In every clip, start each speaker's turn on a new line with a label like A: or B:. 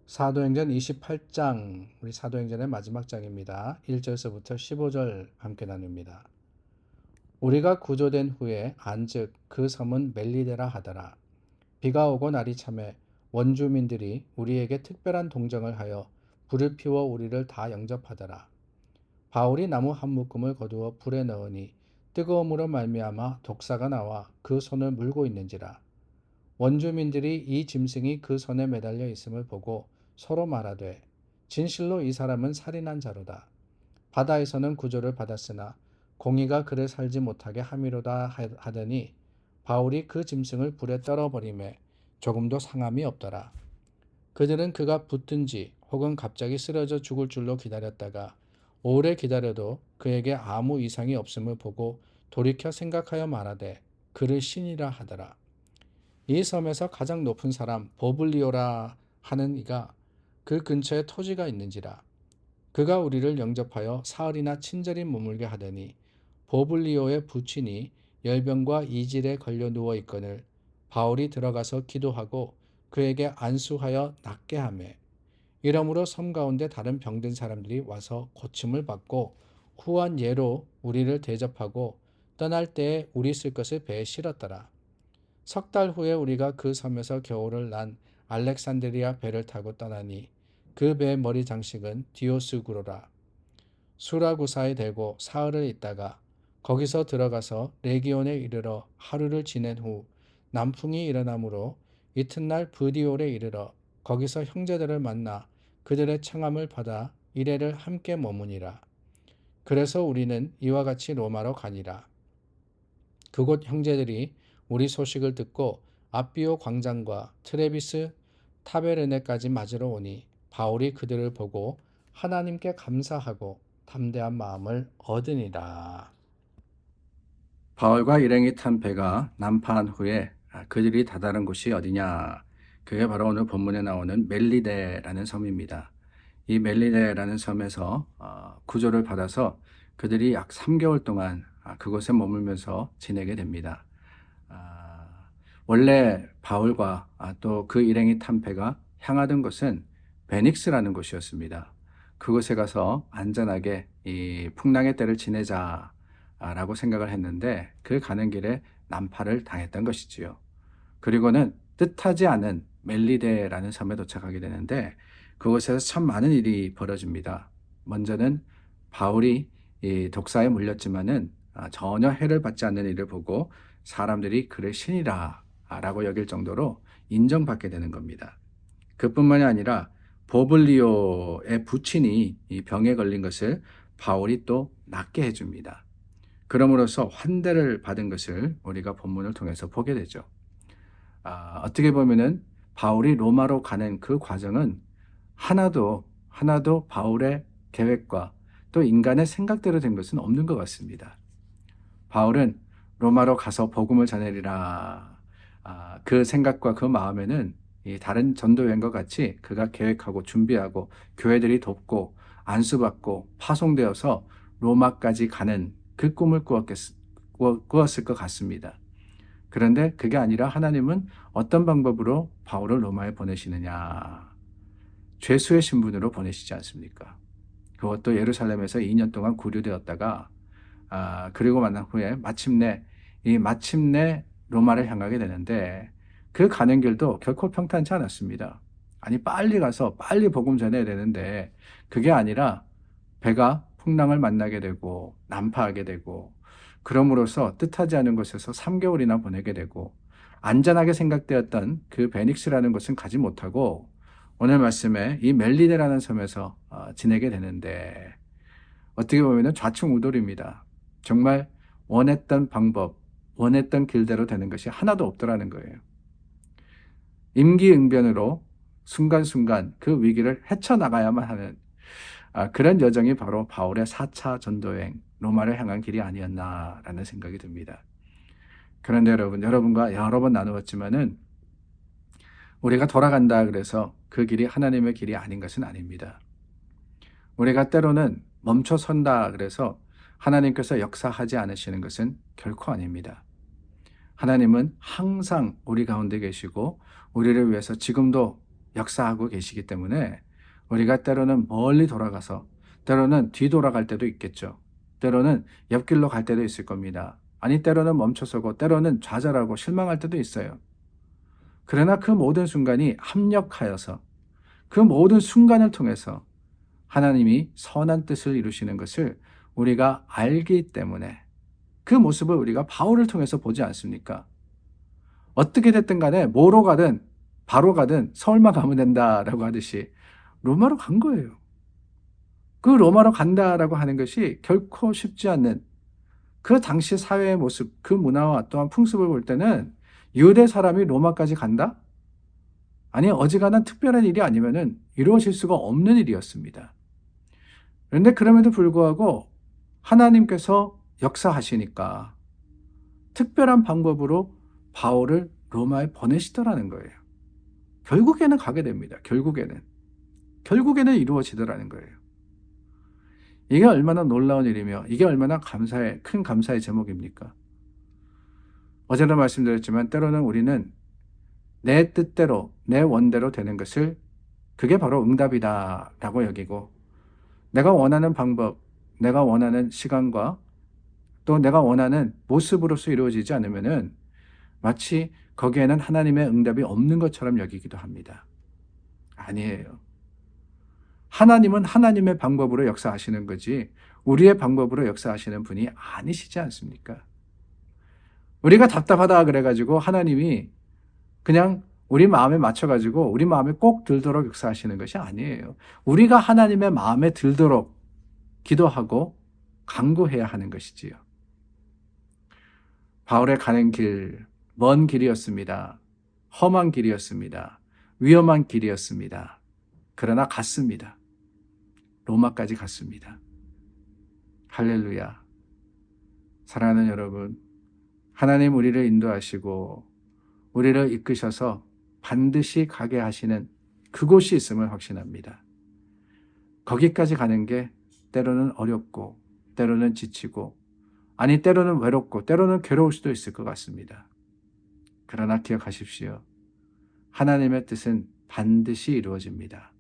A: 사도행전 28장, 우리 사도행전의 마지막 장입니다. 1절서부터 15절 함께 나눕니다. 우리가 구조된 후에 안즉 그 섬은 멜리데라 하더라. 비가 오고 날이 참에 원주민들이 우리에게 특별한 동정을 하여 불을 피워 우리를 다 영접하더라. 바울이 나무 한 묶음을 거두어 불에 넣으니 뜨거움으로 말미암아 독사가 나와 그 손을 물고 있는지라. 원주민들이 이 짐승이 그 손에 매달려 있음을 보고 서로 말하되 진실로 이 사람은 살인한 자로다. 바다에서는 구조를 받았으나 공의가 그를 살지 못하게 함이로다 하더니 바울이 그 짐승을 불에 떨어버리매 조금도 상함이 없더라. 그들은 그가 붙든지 혹은 갑자기 쓰러져 죽을 줄로 기다렸다가 오래 기다려도 그에게 아무 이상이 없음을 보고 돌이켜 생각하여 말하되 그를 신이라 하더라. 이 섬에서 가장 높은 사람 버블리오라 하는 이가 그 근처에 토지가 있는지라. 그가 우리를 영접하여 사흘이나 친절히 머물게 하더니 버블리오의 부친이 열병과 이질에 걸려 누워 있거늘 바울이 들어가서 기도하고 그에게 안수하여 낫게 하매 이러므로 섬 가운데 다른 병든 사람들이 와서 고침을 받고 후한 예로 우리를 대접하고 떠날 때에 우리 쓸 것을 배에 실었더라. 석 달 후에 우리가 그 섬에서 겨울을 난 알렉산드리아 배를 타고 떠나니 그 배의 머리 장식은 디오스구로라. 수라구사에 대고 사흘을 있다가 거기서 들어가서 레기온에 이르러 하루를 지낸 후 남풍이 일어나므로 이튿날 브디올에 이르러 거기서 형제들을 만나 그들의 청함을 받아 이레를 함께 머무니라. 그래서 우리는 이와 같이 로마로 가니라. 그곳 형제들이 우리 소식을 듣고 앞비오 광장과 트레비스 타베르네까지 맞으러 오니 바울이 그들을 보고 하나님께 감사하고 담대한 마음을 얻으니라. 바울과 일행이 탄 배가 난파한 후에 그들이 다다른 곳이 어디냐? 그게 바로 오늘 본문에 나오는 멜리데라는 섬입니다. 이 멜리데라는 섬에서 구조를 받아서 그들이 약 3개월 동안 그곳에 머물면서 지내게 됩니다. 원래 바울과 또 그 일행이 탄 배가 향하던 곳은 베닉스라는 곳이었습니다. 그곳에 가서 안전하게 이 풍랑의 때를 지내자라고 생각을 했는데 그 가는 길에 난파를 당했던 것이지요. 그리고는 뜻하지 않은 멜리데라는 섬에 도착하게 되는데 그곳에서 참 많은 일이 벌어집니다. 먼저는 바울이 이 독사에 물렸지만은 전혀 해를 받지 않는 일을 보고 사람들이 그를 신이라 라고 여길 정도로 인정받게 되는 겁니다. 그뿐만이 아니라 보블리오의 부친이 이 병에 걸린 것을 바울이 또 낫게 해줍니다. 그럼으로써 환대를 받은 것을 우리가 본문을 통해서 보게 되죠. 어떻게 보면은 바울이 로마로 가는 그 과정은 하나도 바울의 계획과 또 인간의 생각대로 된 것은 없는 것 같습니다. 바울은 로마로 가서 복음을 전하리라. 그 생각과 그 마음에는 이 다른 전도 여행과 같이 그가 계획하고 준비하고 교회들이 돕고 안수받고 파송되어서 로마까지 가는 그 꿈을 꾸었을 것 같습니다. 그런데 그게 아니라 하나님은 어떤 방법으로 바울을 로마에 보내시느냐? 죄수의 신분으로 보내시지 않습니까? 그것도 예루살렘에서 2년 동안 구류되었다가 그리고 만난 후에 마침내 로마를 향하게 되는데 그 가는 길도 결코 평탄치 않았습니다. 아니 빨리 가서 빨리 복음 전해야 되는데 그게 아니라 배가 풍랑을 만나게 되고 난파하게 되고 그럼으로써 뜻하지 않은 곳에서 3개월이나 보내게 되고 안전하게 생각되었던 그 베닉스라는 곳은 가지 못하고 오늘 말씀에 이 멜리데라는 섬에서 지내게 되는데 어떻게 보면 좌충우돌입니다. 정말 원했던 방법, 원했던 길대로 되는 것이 하나도 없더라는 거예요. 임기응변으로 순간순간 그 위기를 헤쳐나가야만 하는 그런 여정이 바로 바울의 4차 전도여행, 로마를 향한 길이 아니었나라는 생각이 듭니다. 그런데 여러분과 여러 번 나누었지만은 우리가 돌아간다 그래서 그 길이 하나님의 길이 아닌 것은 아닙니다. 우리가 때로는 멈춰 선다 그래서 하나님께서 역사하지 않으시는 것은 결코 아닙니다. 하나님은 항상 우리 가운데 계시고 우리를 위해서 지금도 역사하고 계시기 때문에 우리가 때로는 멀리 돌아가서 때로는 뒤돌아갈 때도 있겠죠. 때로는 옆길로 갈 때도 있을 겁니다. 아니 때로는 멈춰서고 때로는 좌절하고 실망할 때도 있어요. 그러나 그 모든 순간이 합력하여서 그 모든 순간을 통해서 하나님이 선한 뜻을 이루시는 것을 우리가 알기 때문에 그 모습을 우리가 바울을 통해서 보지 않습니까? 어떻게 됐든 간에 뭐로 가든 바로 가든 서울만 가면 된다라고 하듯이 로마로 간 거예요. 그 로마로 간다라고 하는 것이 결코 쉽지 않는 그 당시 사회의 모습, 그 문화와 또한 풍습을 볼 때는 유대 사람이 로마까지 간다? 아니, 어지간한 특별한 일이 아니면은 이루어질 수가 없는 일이었습니다. 그런데 그럼에도 불구하고 하나님께서 역사하시니까 특별한 방법으로 바울을 로마에 보내시더라는 거예요. 결국에는 가게 됩니다. 결국에는 이루어지더라는 거예요. 이게 얼마나 놀라운 일이며 이게 얼마나 큰 감사의 제목입니까? 어제도 말씀드렸지만 때로는 우리는 내 뜻대로 내 원대로 되는 것을 그게 바로 응답이다라고 여기고 내가 원하는 방법, 내가 원하는 시간과 또 내가 원하는 모습으로서 이루어지지 않으면은 마치 거기에는 하나님의 응답이 없는 것처럼 여기기도 합니다. 아니에요. 하나님은 하나님의 방법으로 역사하시는 거지 우리의 방법으로 역사하시는 분이 아니시지 않습니까? 우리가 답답하다 그래가지고 하나님이 그냥 우리 마음에 맞춰가지고 우리 마음에 꼭 들도록 역사하시는 것이 아니에요. 우리가 하나님의 마음에 들도록 기도하고 간구해야 하는 것이지요. 바울의 가는 길, 먼 길이었습니다. 험한 길이었습니다. 위험한 길이었습니다. 그러나 갔습니다. 로마까지 갔습니다. 할렐루야. 사랑하는 여러분, 하나님 우리를 인도하시고 우리를 이끄셔서 반드시 가게 하시는 그곳이 있음을 확신합니다. 거기까지 가는 게 때로는 어렵고 때로는 지치고 아니 때로는 외롭고 때로는 괴로울 수도 있을 것 같습니다. 그러나 기억하십시오. 하나님의 뜻은 반드시 이루어집니다.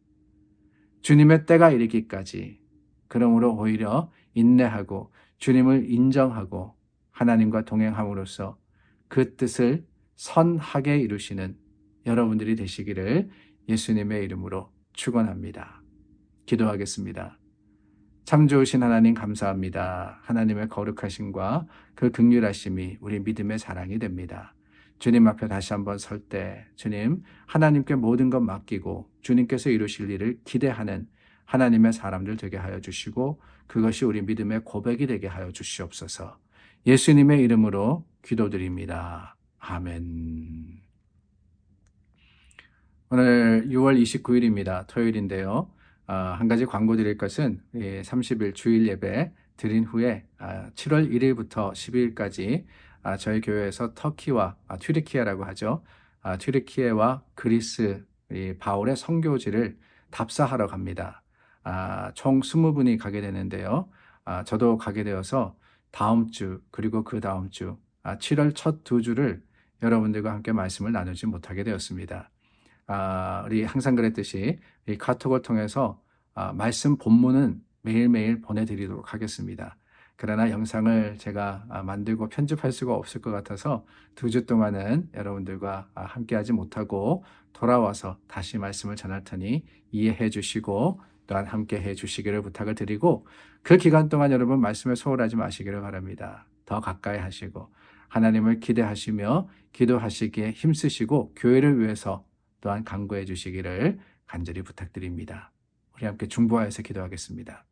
A: 주님의 때가 이르기까지 그러므로 오히려 인내하고 주님을 인정하고 하나님과 동행함으로써 그 뜻을 선하게 이루시는 여러분들이 되시기를 예수님의 이름으로 축원합니다. 기도하겠습니다. 참 좋으신 하나님 감사합니다. 하나님의 거룩하심과 그 긍휼하심이 우리 믿음의 자랑이 됩니다. 주님 앞에 다시 한번 설 때 주님 하나님께 모든 것 맡기고 주님께서 이루실 일을 기대하는 하나님의 사람들 되게 하여 주시고 그것이 우리 믿음의 고백이 되게 하여 주시옵소서. 예수님의 이름으로 기도드립니다. 아멘. 오늘 6월 29일입니다. 토요일인데요. 한 가지 광고 드릴 것은 30일 주일 예배 드린 후에 7월 1일부터 12일까지 저희 교회에서 터키와 튀르키예라고 하죠. 튀르키예와 그리스 바울의 선교지를 답사하러 갑니다. 총 20분이 가게 되는데요. 저도 가게 되어서 다음 주 그리고 그 다음 주 7월 첫 2주를 여러분들과 함께 말씀을 나누지 못하게 되었습니다. 우리 항상 그랬듯이 이 카톡을 통해서 말씀 본문은 매일매일 보내드리도록 하겠습니다. 그러나 영상을 제가 만들고 편집할 수가 없을 것 같아서 2주 동안은 여러분들과 함께하지 못하고 돌아와서 다시 말씀을 전할 테니 이해해 주시고 또한 함께해 주시기를 부탁을 드리고 그 기간 동안 여러분 말씀에 소홀하지 마시기를 바랍니다. 더 가까이 하시고 하나님을 기대하시며 기도하시기에 힘쓰시고 교회를 위해서 또한 간구해 주시기를 간절히 부탁드립니다. 우리 함께 중보하여서 기도하겠습니다.